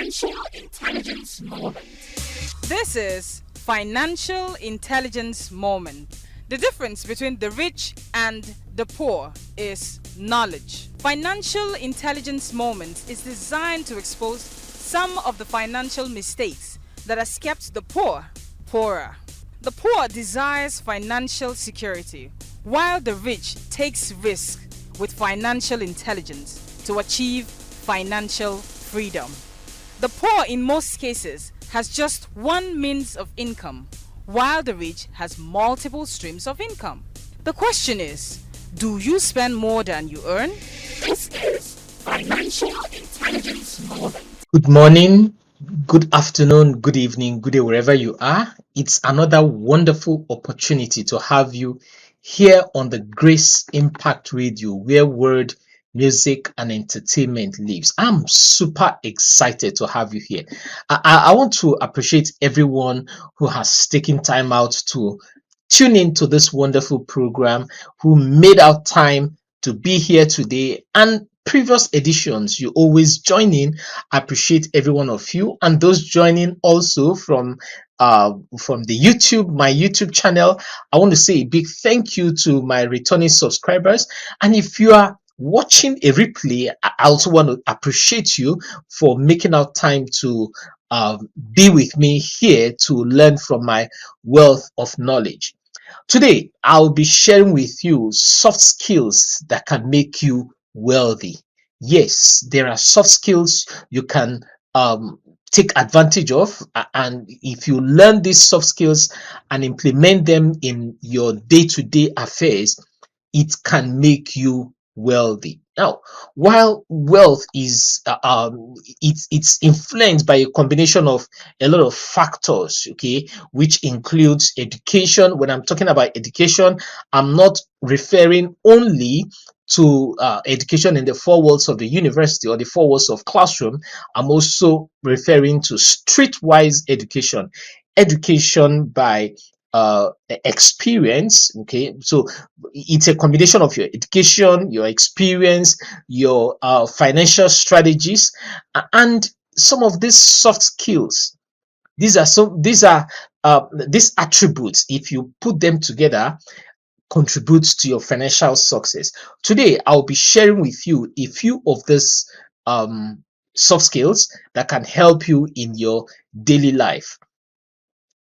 Financial Intelligence Moment. This is Financial Intelligence Moment. The difference between the rich and the poor is knowledge. Financial Intelligence Moment is designed to expose some of the financial mistakes that has kept the poor poorer. The poor desires financial security, while the rich takes risk with financial intelligence to achieve financial freedom. The poor in most cases has just one means of income, while the rich has multiple streams of income. The question is, do you spend more than you earn? This is Financial Intelligence Moment. Good morning, good afternoon, good evening, good day, wherever you are. It's another wonderful opportunity to have you here on the Grace Impact Radio, where word, music, and entertainment lives. I'm super excited to have you here. I want to appreciate everyone who has taken time out to tune in to this wonderful program, who made out time to be here today, and previous editions you always join in. I appreciate every one of you, and those joining also from the YouTube, my YouTube channel. I want to say a big thank you to my returning subscribers. And if you are watching a replay, I also want to appreciate you for making out time to be with me here to learn from my wealth of knowledge. Today, I'll be sharing with you soft skills that can make you wealthy. Yes, there are soft skills you can take advantage of, and if you learn these soft skills and implement them in your day-to-day affairs, it can make you wealthy. Now, while wealth is it's influenced by a combination of a lot of factors, okay, which includes education. When I'm talking about education, I'm not referring only to education in the four walls of the university or the four walls of classroom. I'm also referring to streetwise education, education by experience. Okay, so it's a combination of your education, your experience, your financial strategies, and some of these soft skills. These attributes, if you put them together, contributes to your financial success. Today, I'll be sharing with you a few of these soft skills that can help you in your daily life.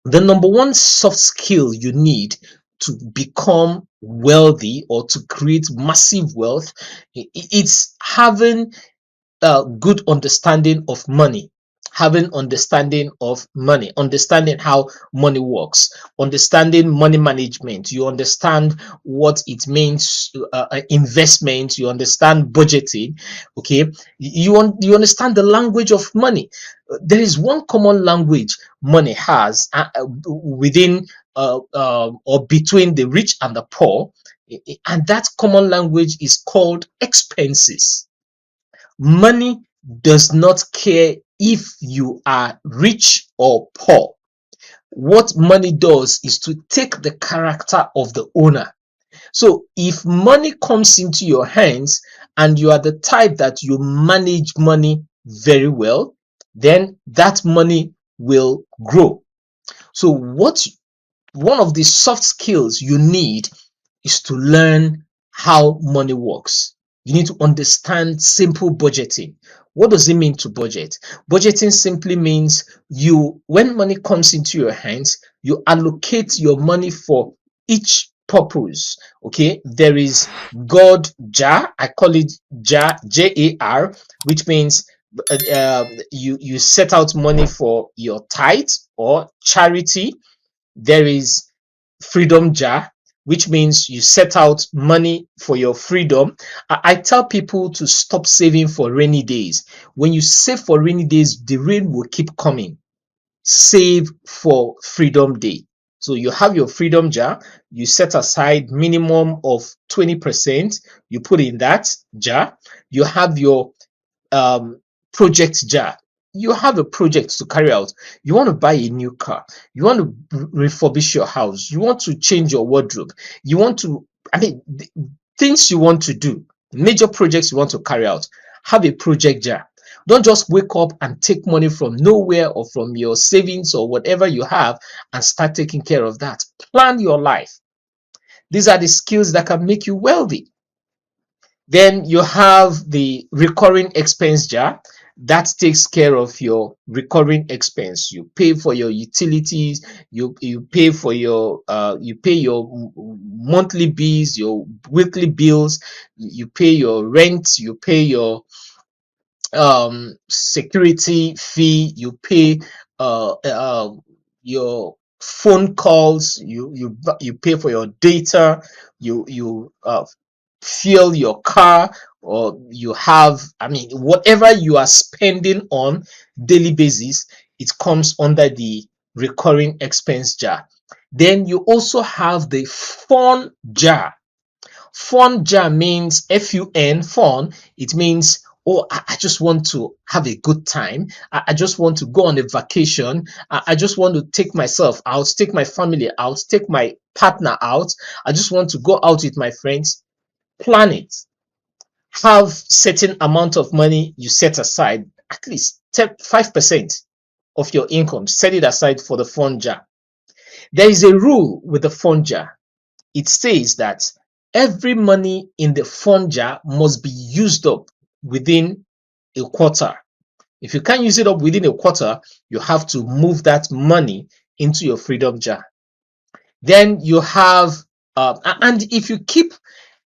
The number one soft skill you need to become wealthy or to create massive wealth, it's having a good understanding of money, having understanding of money, understanding how money works, understanding money management. You understand what it means, investment. You understand budgeting. Okay, you understand the language of money. There is one common language money has within or between the rich and the poor, and that common language is called expenses. Money does not care if you are rich or poor. What money does is to take the character of the owner. So if money comes into your hands and you are the type that you manage money very well, then that money will grow. So one of the soft skills you need is to learn how money works. You need to understand simple budgeting. What does it mean to budget? Budgeting simply means when money comes into your hands, you allocate your money for each purpose. Okay, there is God jar. I call it jar, JAR, which means you set out money for your tithe or charity. There is freedom jar, which means you set out money for your freedom. I tell people to stop saving for rainy days. When you save for rainy days, the rain will keep coming. Save for freedom day. So you have your freedom jar, you set aside minimum of 20%, you put in that jar. You have your project jar. You have a project to carry out. You want to buy a new car. You want to refurbish your house. You want to change your wardrobe. You want to, things you want to do, major projects you want to carry out. Have a project jar. Don't just wake up and take money from nowhere or from your savings or whatever you have and start taking care of that. Plan your life. These are the skills that can make you wealthy. Then you have the recurring expense jar that takes care of your recurring expense. You pay for your utilities, you pay for your you pay your monthly bills, your weekly bills, you pay your rent, you pay your security fee, you pay your phone calls, you pay for your data, you fuel your car, or you have, I mean, whatever you are spending on daily basis, it comes under the recurring expense jar. Then you also have the fun jar. Fun jar means fun, fun. It means, oh, I just want to have a good time. I just want to go on a vacation. I just want to take myself out, take my family out, take my partner out. I just want to go out with my friends. Plan it. Have certain amount of money you set aside, at least 5% of your income. Set it aside for the fun jar. There is a rule with the fun jar. It says that every money in the fund jar must be used up within a quarter. If you can't use it up within a quarter, you have to move that money into your freedom jar. Then you have, and if you keep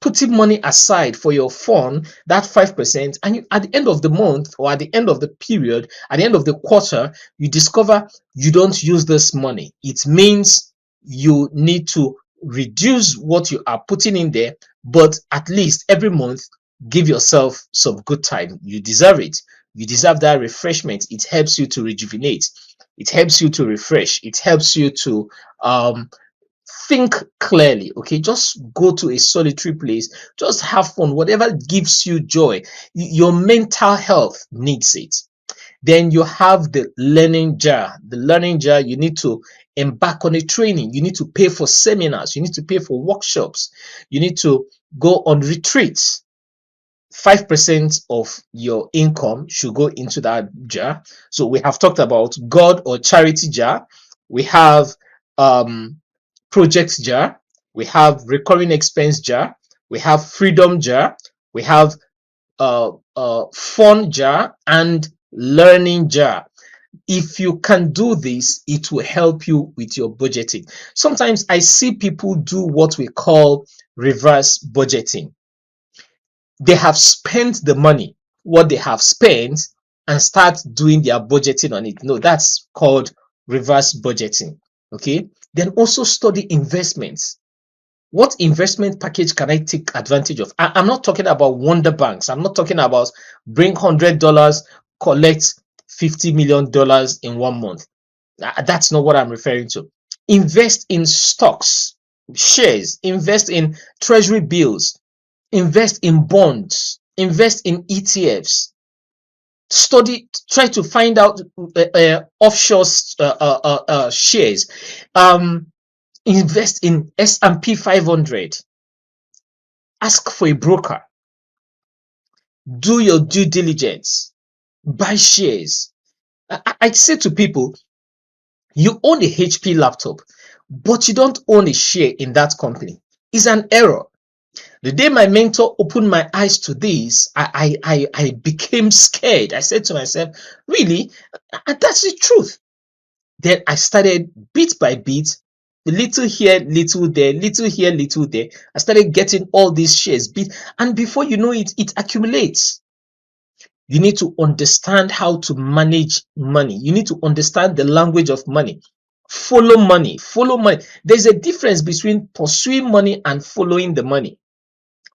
putting money aside for your fund, that 5%, and at the end of the month or at the end of the period, at the end of the quarter, you discover you don't use this money. It means you need to reduce what you are putting in there, but at least every month, give yourself some good time. You deserve it. You deserve that refreshment. It helps you to rejuvenate. It helps you to refresh. It helps you to think clearly. Okay, just go to a solitary place, just have fun, whatever gives you joy. Your mental health needs it. Then you have the learning jar. The learning jar, you need to embark on a training, you need to pay for seminars, you need to pay for workshops, you need to go on retreats. 5% of your income should go into that jar. So we have talked about God or charity jar. We have um project jar, we have recurring expense jar, we have freedom jar, we have fun jar, and learning jar. If you can do this, it will help you with your budgeting. Sometimes I see people do what we call reverse budgeting. They have spent the money, what they have spent, and start doing their budgeting on it. No, that's called reverse budgeting. Okay. Then also study investments. What investment package can I take advantage of? I'm not talking about wonder banks. I'm not talking about bring $100, collect $50 million in 1 month. That's not what I'm referring to. Invest in stocks, shares, invest in treasury bills, invest in bonds, invest in ETFs. Study, try to find out offshore shares. Invest in S&P 500. Ask for a broker. Do your due diligence. Buy shares. I say to people, you own a HP laptop, but you don't own a share in that company. It's an error. The day my mentor opened my eyes to this, I became scared. I said to myself, really? And that's the truth. Then I started bit by bit, little here, little there, little here, little there. I started getting all these shares bit, and before you know it, it accumulates. You need to understand how to manage money. You need to understand the language of money. Follow money. Follow money. There's a difference between pursuing money and following the money.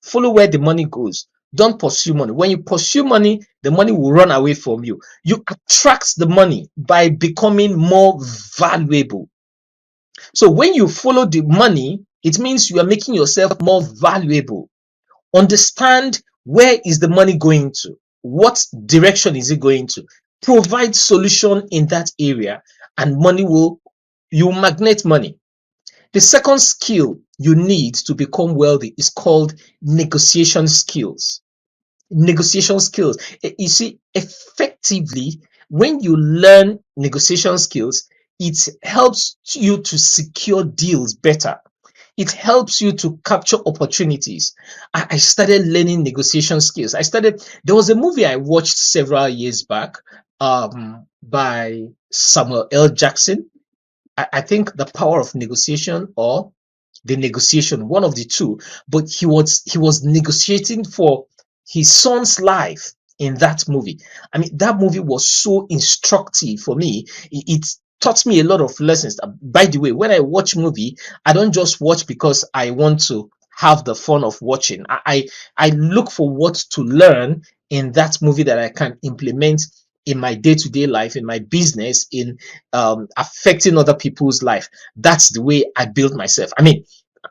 Follow where the money goes. Don't pursue money. When you pursue money, the money will run away from you. You attract the money by becoming more valuable. So when you follow the money, it means you are making yourself more valuable. Understand, where is the money going to? What direction is it going to? Provide solution in that area, and money will, you magnet money. The second skill you need to become wealthy is called negotiation skills. negotiation skills. You see, effectively, when you learn negotiation skills, it helps you to secure deals better. It helps you to capture opportunities. I started learning negotiation skills. There was a movie I watched several years back by Samuel L. Jackson. I think The Power of Negotiation or The Negotiation, one of the two. But he was negotiating for his son's life in that movie. I mean, that movie was so instructive for me. It taught me a lot of lessons. By the way, when I watch movie, I don't just watch because I want to have the fun of watching. I look for what to learn in that movie that I can implement in my day-to-day life, in my business, in affecting other people's life. That's the way I build myself. I mean,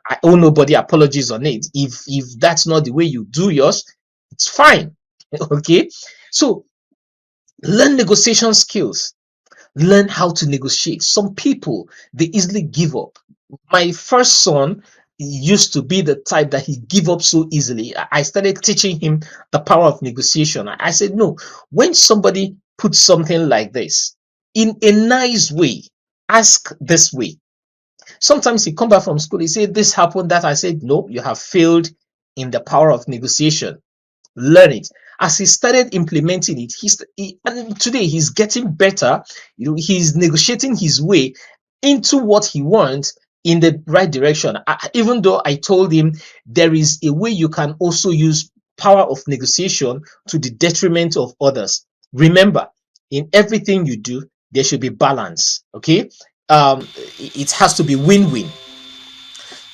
I owe nobody apologies on it. If that's not the way you do yours, it's fine. Okay. So learn negotiation skills. Learn how to negotiate. Some people, they easily give up. My first son used to be the type that he give up so easily. I started teaching him the power of negotiation. I said, no, when somebody puts something like this in a nice way, ask this way. Sometimes he come back from school, he said, this happened, that. I said, no, you have failed in the power of negotiation. Learn it. As he started implementing it, and today he's getting better. He's negotiating his way into what he wants in the right direction. Even though I told him there is a way you can also use power of negotiation to the detriment of others. Remember, in everything you do, there should be balance. Okay, it has to be win-win.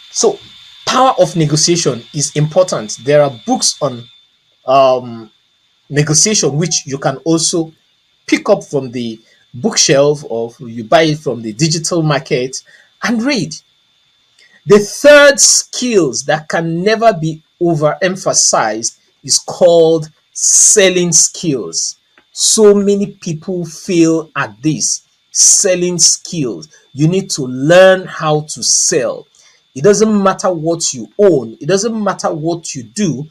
So, power of negotiation is important. There are books on um, negotiation which you can also pick up from the bookshelf or you buy it from the digital market and read. The third skills that can never be overemphasized is called selling skills. So many people fail at this selling skills. You need to learn how to sell. It doesn't matter what you own, it doesn't matter what you do,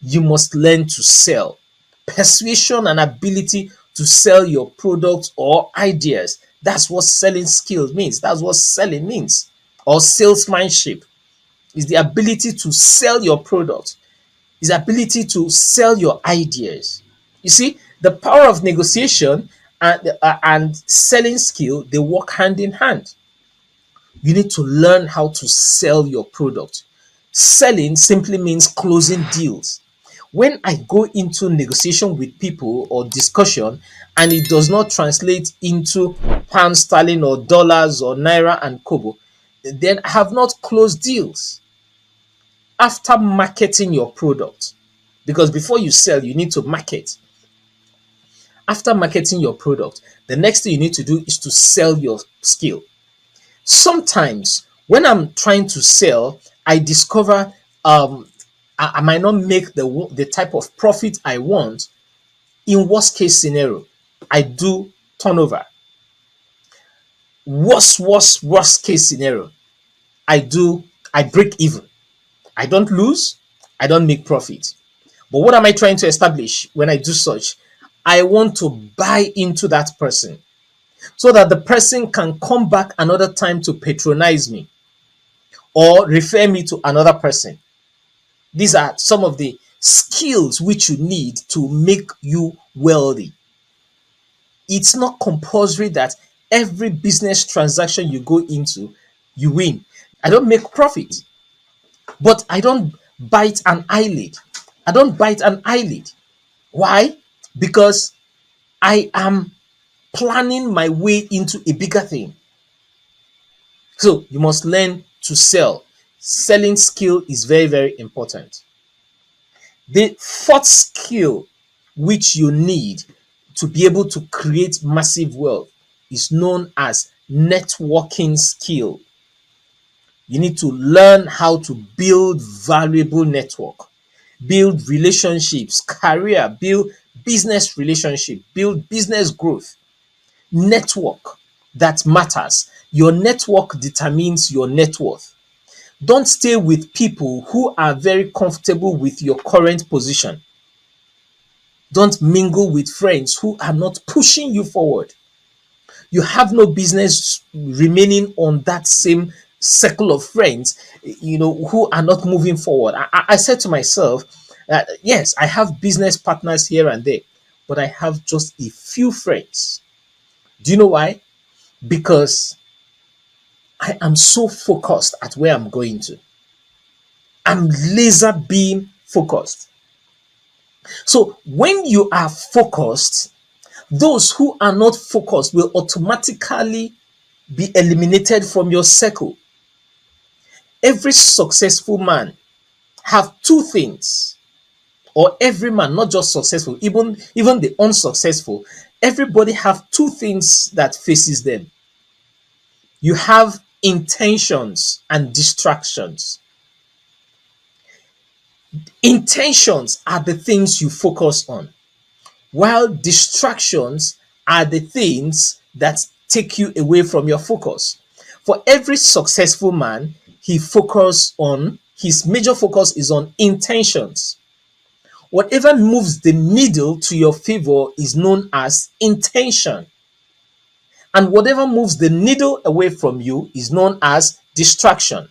you must learn to sell. Persuasion and ability to sell your products or ideas. That's what selling skills means. That's what selling means. Or salesmanship is the ability to sell your product, is the ability to sell your ideas. You see, the power of negotiation and selling skill, they work hand in hand. You need to learn how to sell your product. Selling simply means closing deals. When I go into negotiation with people or discussion and it does not translate into pound sterling or dollars or naira and kobo, then I have not closed deals. After marketing your product, because before you sell, you need to market. After marketing your product, the next thing you need to do is to sell your skill. Sometimes when I'm trying to sell, I discover I might not make the type of profit I want. In worst case scenario, I do turnover. Worst case scenario, I do I break even. I don't lose, I don't make profit. But what am I trying to establish when I do such? I want to buy into that person so that the person can come back another time to patronize me or refer me to another person. These are some of the skills which you need to make you wealthy. It's not compulsory that every business transaction you go into, you win. I don't make profit, but I don't bite an eyelid. I don't bite an eyelid. Why? Because I am planning my way into a bigger thing. So you must learn to sell. Selling skill is very, very important. The fourth skill which you need to be able to create massive wealth is known as networking skill. You need to learn how to build valuable network, build relationships, career, build business relationship, build business growth. Network that matters. Your network determines your net worth. Don't stay with people who are very comfortable with your current position. Don't mingle with friends who are not pushing you forward. You have no business remaining on that same circle of friends, who are not moving forward. I said to myself, yes, I have business partners here and there, but I have just a few friends. Do you know why? Because I am so focused at where I'm going to. I'm laser beam focused. So when you are focused, those who are not focused will automatically be eliminated from your circle. Every successful man have two things, or every man, not just successful, even the unsuccessful, everybody have two things that faces them. You have intentions and distractions. Intentions are the things you focus on, while distractions are the things that take you away from your focus. For every successful man, his major focus is on intentions. Whatever moves the needle to your favor is known as intention, and whatever moves the needle away from you is known as distraction.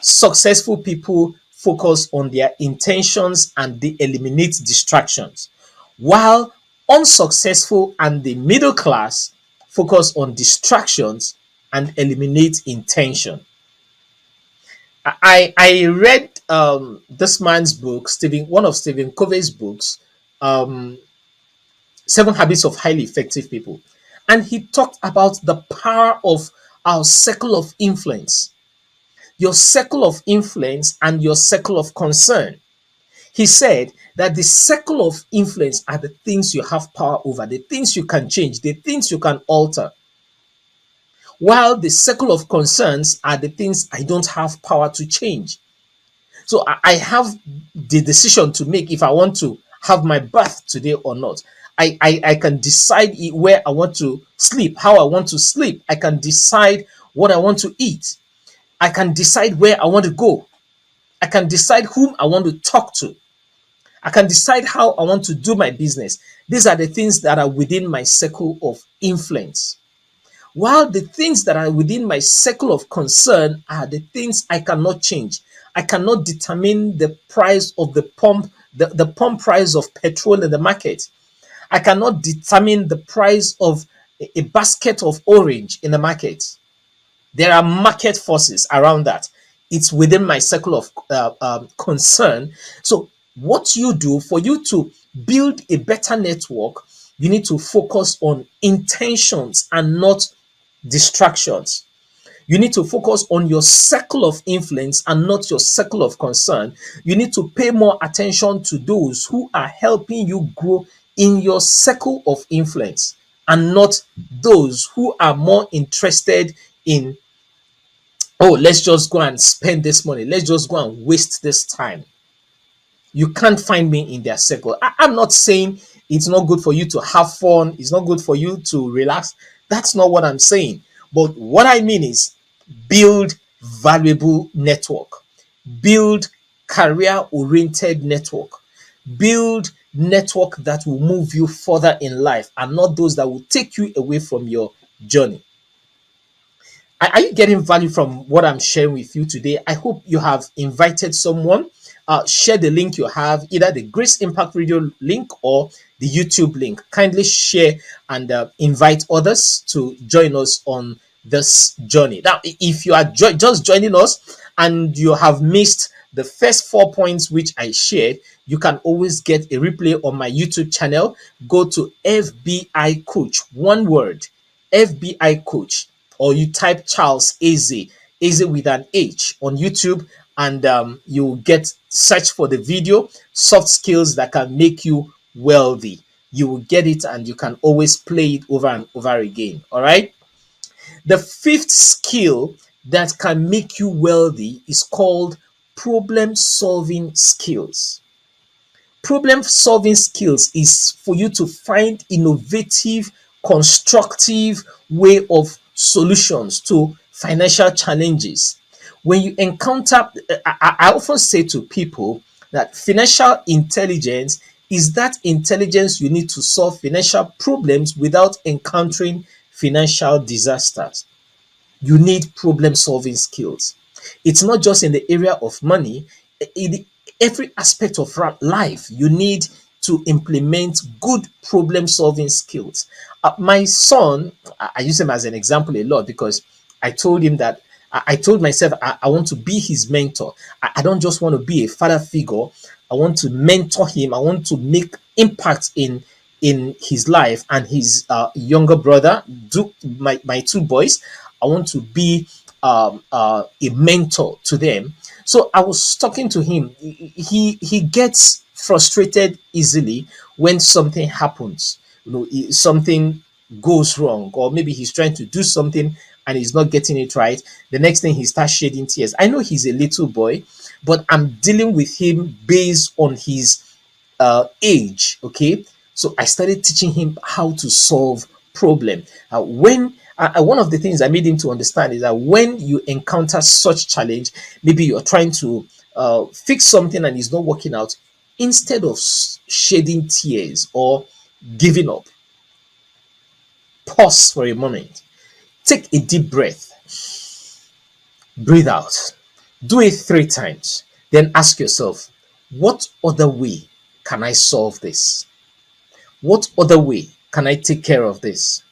Successful people focus on their intentions and they eliminate distractions, while unsuccessful and the middle class focus on distractions and eliminate intention. I read this man's book, one of Stephen Covey's books, um, Seven Habits of Highly Effective People, and he talked about the power of our circle of influence, your circle of influence and your circle of concern. He said that the circle of influence are the things you have power over, the things you can change, the things you can alter, while the circle of concerns are the things I don't have power to change. So I have the decision to make if I want to have my bath today or not. I can decide where I want to sleep, how I want to sleep. I can decide what I want to eat. I can decide where I want to go. I can decide whom I want to talk to. I can decide how I want to do my business. These are the things that are within my circle of influence. While the things that are within my circle of concern are the things I cannot change. I cannot determine the price of the pump price of petrol in the market. I cannot determine the price of a basket of orange in the market. There are market forces around that. It's within my circle of concern. So, what you do for you to build a better network, you need to focus on intentions and not distractions. You need to focus on your circle of influence and not your circle of concern. You need to pay more attention to those who are helping you grow in your circle of influence and not those who are more interested in, oh, let's just go and spend this money. Let's just go and waste this time. You can't find me in their circle. I'm not saying it's not good for you to have fun, it's not good for you to relax. That's not what I'm saying. But what I mean is build valuable network, build career oriented network, build network that will move you further in life and not those that will take you away from your journey. Are you getting value from what I'm sharing with you today? I hope you have invited someone. Share the link you have, either the Grace Impact Radio link or the YouTube link. Kindly share and invite others to join us on this journey. Now, if you are just joining us and you have missed the first 4 points which I shared, you can always get a replay on my YouTube channel. Go to FBI Coach, one word, FBI Coach, or you type Charles Eze, Eze with an H on YouTube, and you get search for the video, soft skills that can make you wealthy. You will get it and you can always play it over and over again. All right. The fifth skill that can make you wealthy is called problem solving skills. Problem solving skills is for you to find innovative, constructive way of solutions to financial challenges. When you encounter, I often say to people that financial intelligence is that intelligence you need to solve financial problems without encountering financial disasters. You need problem solving skills. It's not just in the area of money, in every aspect of life, you need to implement good problem solving skills. My son, I use him as an example a lot because I told him that I told myself I want to be his mentor. I don't just want to be a father figure. I want to mentor him. I want to make impact in his life and his younger brother, my two boys. I want to be a mentor to them. So I was talking to him. He gets frustrated easily when something happens. Something goes wrong, or maybe he's trying to do something and he's not getting it right. The next thing he starts shedding tears. I know he's a little boy, but I'm dealing with him based on his age. Okay, so I started teaching him how to solve problem. When One of the things I made him to understand is that when you encounter such challenge, maybe you're trying to fix something and it's not working out, instead of shedding tears or giving up, pause for a moment, take a deep breath, breathe out, do it 3 times, then ask yourself, what other way can I solve this? What other way can I take care of this?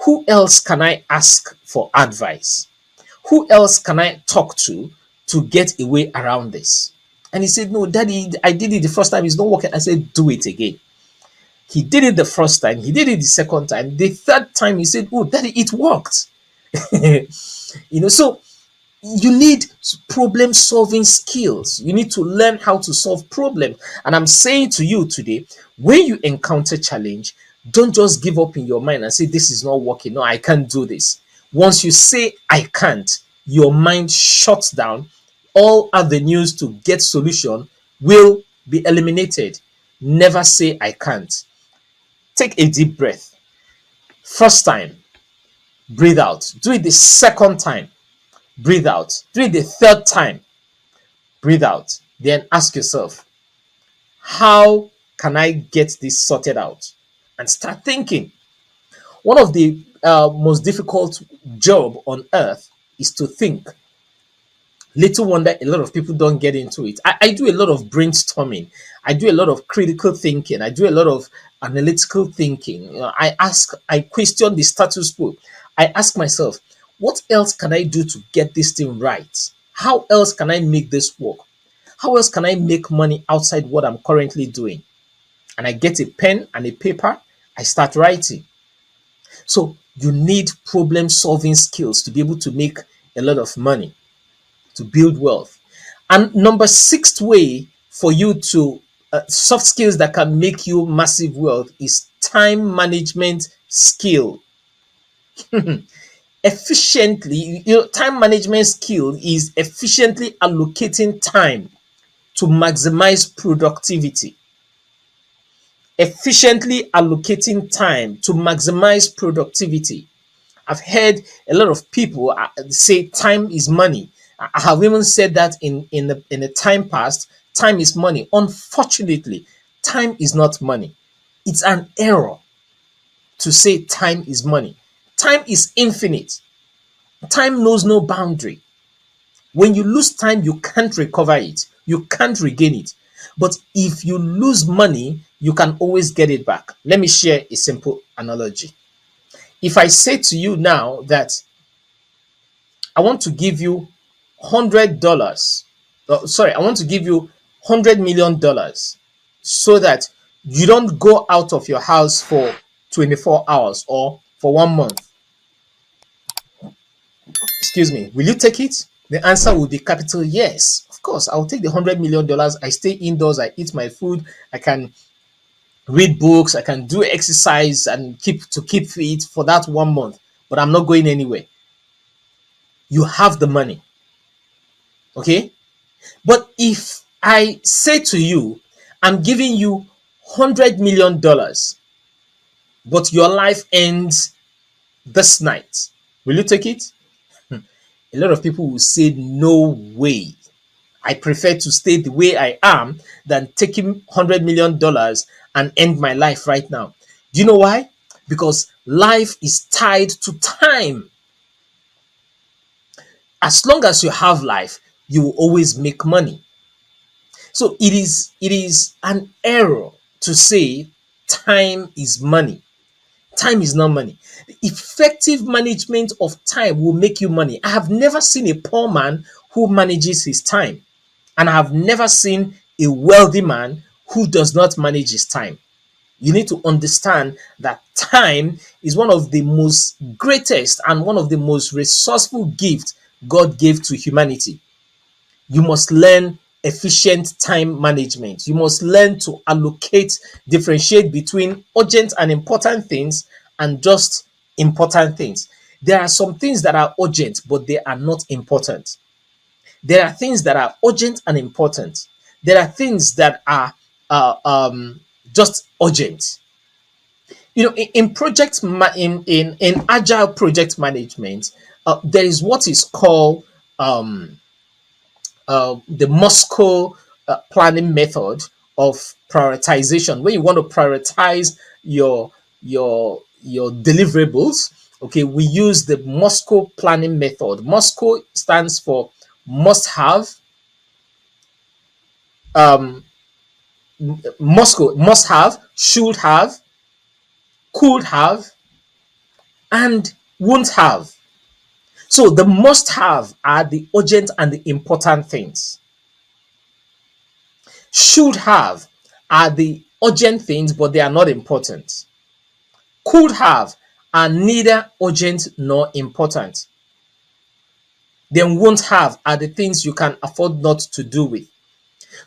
Who else can I ask for advice? Who else can I talk to get a way around this? And he said, no, daddy, I did it the first time, it's not working. I said, do it again. He did it the first time, he did it the second time, the third time he said, oh, daddy, it worked. So you need problem solving skills. You need to learn how to solve problems. And I'm saying to you today, when you encounter challenge, don't just give up in your mind and say, this is not working. No, I can't do this. Once you say, I can't, your mind shuts down. All avenues to get solution will be eliminated. Never say, I can't. Take a deep breath. First time, breathe out. Do it the second time, breathe out. Do it the third time, breathe out. Then ask yourself, how can I get this sorted out? And start thinking. One of the most difficult job on earth is to think. Little wonder a lot of people don't get into it. I do a lot of brainstorming. I do a lot of critical thinking. I do a lot of analytical thinking. I question the status quo. I ask myself, what else can I do to get this thing right? How else can I make this work? How else can I make money outside what I'm currently doing? And I get a pen and a paper, I start writing. So you need problem solving skills to be able to make a lot of money, to build wealth. And number sixth way for you to soft skills that can make you massive wealth is time management skill. Efficiently, time management skill is efficiently allocating time to maximize productivity. Efficiently allocating time to maximize productivity. I've heard a lot of people say time is money. I have even said that in the time past, time is money. Unfortunately, time is not money. It's an error to say time is money. Time is infinite. Time knows no boundary. When you lose time, you can't recover it. You can't regain it. But if you lose money, you can always get it back. Let me share a simple analogy. If I say to you now that I want to give you $100, sorry, I want to give you $100 million so that you don't go out of your house for 24 hours or for 1 month. Excuse me, will you take it? The answer will be capital yes. Of course, I'll take the $100 million. I stay indoors, I eat my food, I can read books, I can do exercise and keep fit for that 1 month, but I'm not going anywhere. You have the money. Okay? But if I say to you, I'm giving you $100 million, but your life ends this night, will you take it? A lot of people will say, no way. I prefer to stay the way I am than taking $100 million and end my life right now. Do you know why? Because life is tied to time. As long as you have life, you will always make money. So it is an error to say time is money. Time is not money. Effective management of time will make you money. I have never seen a poor man who manages his time, and I have never seen a wealthy man who does not manage his time. You need to understand that time is one of the most greatest and one of the most resourceful gifts God gave to humanity. You must learn efficient time management. You must learn to allocate, differentiate between urgent and important things and just important things. There are some things that are urgent, but they are not important. There are things that are urgent and important. There are things that are just urgent. In in agile project management, there is what is called the Moscow planning method of prioritization. When you want to prioritize your deliverables, okay, we use the Moscow planning method. Moscow stands for must have. um Moscow must have, should have, could have, and won't have. So the must have are the urgent and the important things. Should have are the urgent things, but they are not important. Could have are neither urgent nor important. Then won't have are the things you can afford not to do with.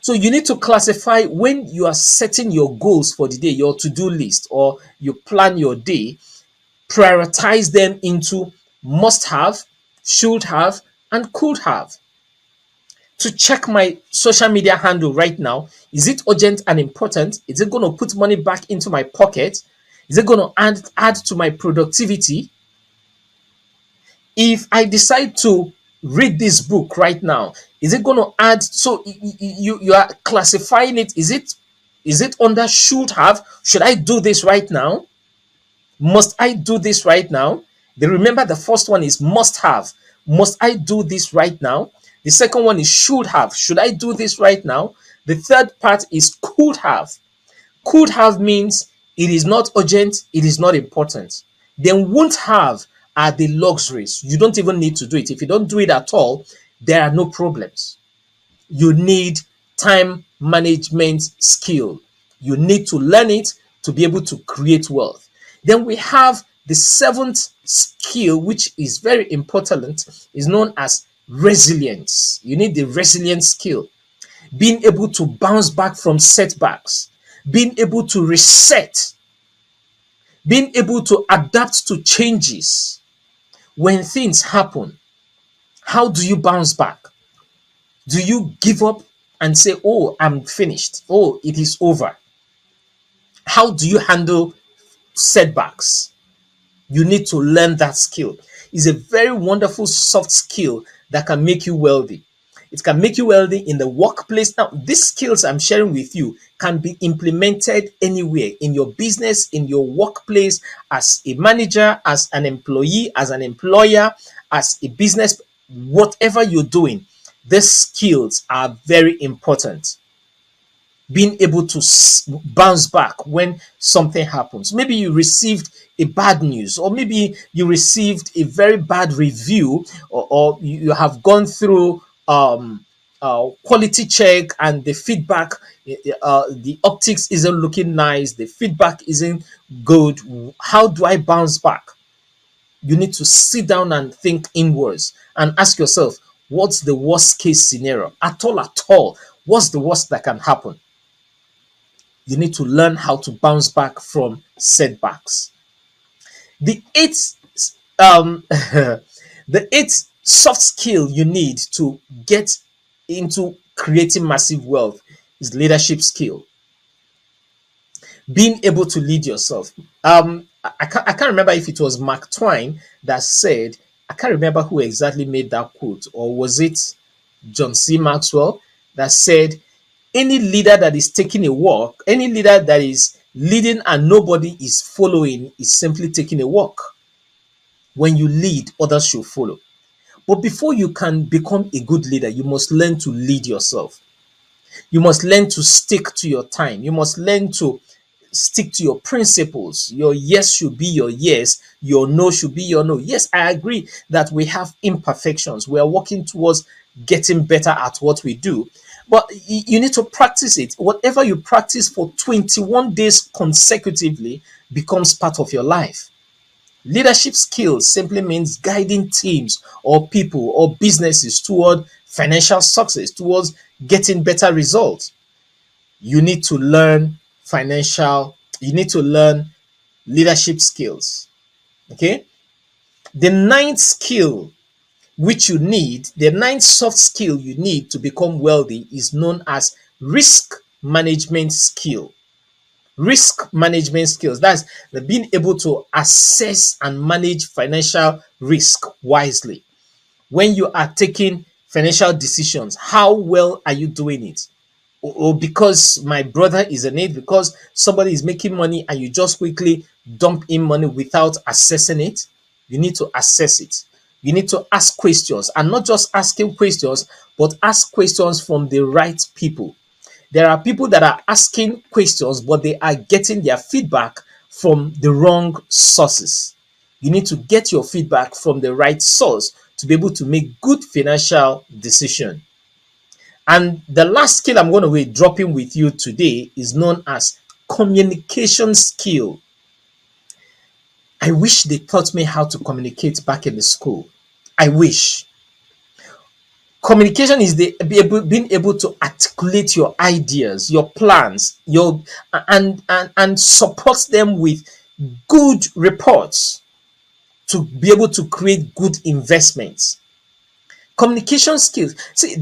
So you need to classify when you are setting your goals for the day, your to-do list, or you plan your day, prioritize them into must have, should have, and could have. To check my social media handle right now, is it urgent and important? Is it going to put money back into my pocket? Is it going to add to my productivity? If I decide to read this book right now, is it going to add? So you are classifying it. Is it under should have? Should I do this right now? Must I do this right now? Then remember, the first one is must have. Must I do this right now? The second one is should have. Should I do this right now? The third part is could have. Could have means it is not urgent, it is not important. Then won't have are the luxuries. You don't even need to do it. If you don't do it at all, there are no problems. You need time management skill. You need to learn it to be able to create wealth. Then we have the seventh skill, which is very important, is known as resilience. You need the resilience skill, being able to bounce back from setbacks, being able to reset, being able to adapt to changes. When things happen, how do you bounce back? Do you give up and say, oh, I'm finished? Oh, it is over? How do you handle setbacks? You need to learn that skill. It's a very wonderful soft skill that can make you wealthy. It can make you wealthy in the workplace. Now, these skills I'm sharing with you can be implemented anywhere in your business, in your workplace, as a manager, as an employee, as an employer, as a business, whatever you're doing. These skills are very important. Being able to bounce back when something happens. Maybe you received a bad news, or maybe you received a very bad review, or you have gone through quality check and the feedback, the optics isn't looking nice, the feedback isn't good. How do I bounce back? You need to sit down and think inwards and ask yourself, what's the worst case scenario? At all, what's the worst that can happen? You need to learn how to bounce back from setbacks. The eighth, the eighth soft skill you need to get into creating massive wealth is leadership skill. Being able to lead yourself. I can't remember if it was Mark Twain that said. I can't remember who exactly made that quote, or was it John C. Maxwell? that said, any leader that is taking a walk, any leader that is leading and nobody is following, is simply taking a walk. When you lead, others should follow. But before you can become a good leader, you must learn to lead yourself. You must learn to stick to your time. You must learn to stick to your principles. Your yes should be your yes, your no should be your no. Yes, I agree that we have imperfections. We are working towards getting better at what we do. But you need to practice it. Whatever you practice for 21 days consecutively becomes part of your life. Leadership skills simply means guiding teams or people or businesses toward financial success, towards getting better results. You need to learn you need to learn leadership skills. Okay. The ninth skill the ninth soft skill you need to become wealthy is known as risk management skill. Risk management skills. That's the being able to assess and manage financial risk wisely. When you are taking financial decisions, how well are you doing it? Or because my brother is in it, because somebody is making money and you just quickly dump in money without assessing it. You need to assess it. You need to ask questions, and not just asking questions, but ask questions from the right people. There are people that are asking questions, but they are getting their feedback from the wrong sources. You need to get your feedback from the right source to be able to make good financial decision. And the last skill I'm going to be dropping with you today is known as communication skill. I wish they taught me how to communicate back in the school. I wish. Communication is being able to articulate your ideas, your plans, and support them with good reports to be able to create good investments. Communication skills. See,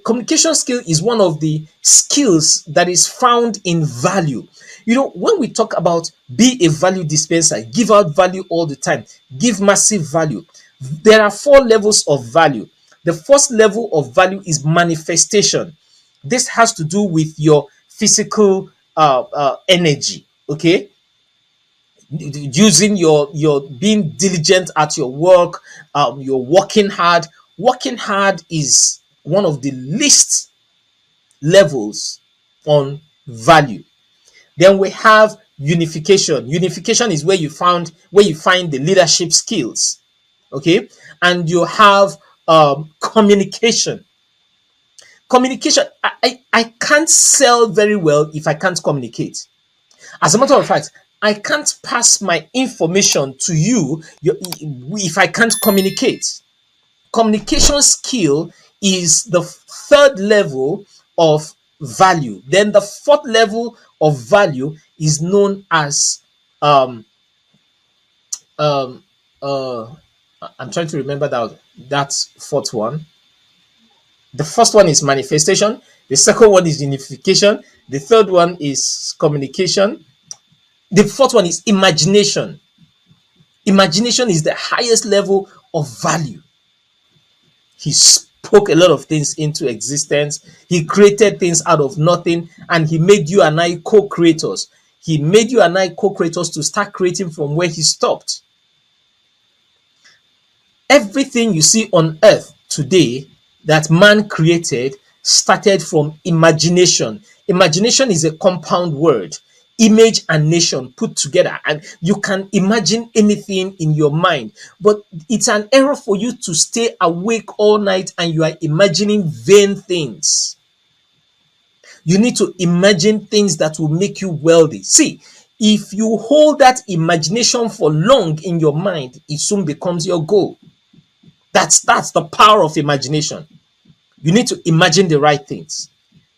communication skill is one of the skills that is found in value. When we talk about be a value dispenser, give out value all the time, give massive value, there are four levels of value. The first level of value is manifestation. This has to do with your physical energy. Okay, using your being diligent at your work, you're working hard is one of the least levels on value. Then we have unification is where you find the leadership skills. Okay, and you have communication. I can't sell very well if I can't communicate. As a matter of fact, I can't pass my information to you if I can't communicate. Communication skill is the third level of value. Then the fourth level of value is known as um um uh I'm trying to remember that fourth one. The first one is manifestation, the second one is unification, the third one is communication, the fourth one is imagination. Imagination is the highest level of value. He spoke a lot of things into existence. He created things out of nothing, and he made you and I co-creators. He made you and I co-creators to start creating from where he stopped. Everything you see on earth today that man created started from imagination. Imagination is a compound word. Image and nation put together, and you can imagine anything in your mind, but it's an error for you to stay awake all night and you are imagining vain things. You need to imagine things that will make you wealthy. See, if you hold that imagination for long in your mind, it soon becomes your goal. That's the power of imagination. You need to imagine the right things.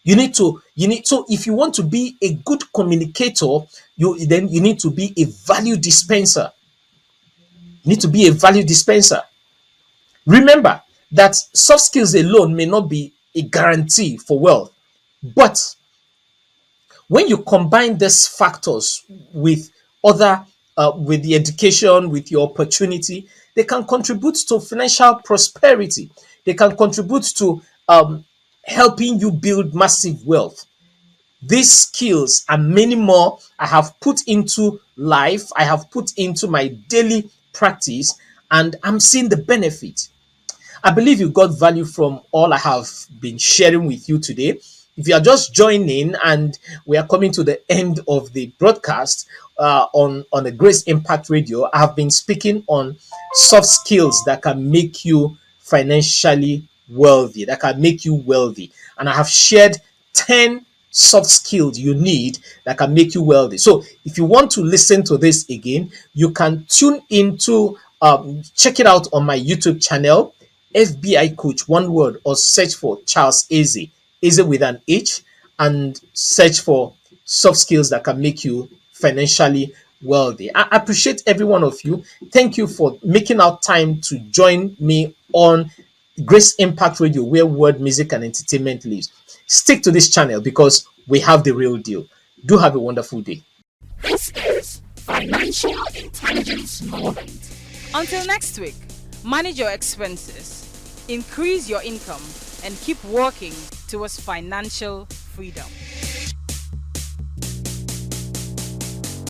So if you want to be a good communicator, you need to be a value dispenser. You need to be a value dispenser. Remember that soft skills alone may not be a guarantee for wealth, but when you combine these factors with other with the education, with your opportunity, they can contribute to financial prosperity. They can contribute to helping you build massive wealth. These skills and many more I have put into life, I have put into my daily practice, and I'm seeing the benefit. I believe you got value from all I have been sharing with you today. If you are just joining and we are coming to the end of the broadcast on the Grace Impact Radio, I have been speaking on soft skills that can make you financially wealthy, that can make you wealthy. And I have shared 10 soft skills you need that can make you wealthy. So if you want to listen to this again, you can tune into check it out on my YouTube channel, FBI Coach, one word, or search for Charles Eze, Eze with an H, and search for soft skills that can make you financially wealthy. I appreciate every one of you. Thank you for making out time to join me on Grace Impact Radio, where word, music, and entertainment lives. Stick to this channel because we have the real deal. Do have a wonderful day. This is Financial Intelligence Moment. Until next week, manage your expenses, increase your income, and keep working towards financial freedom.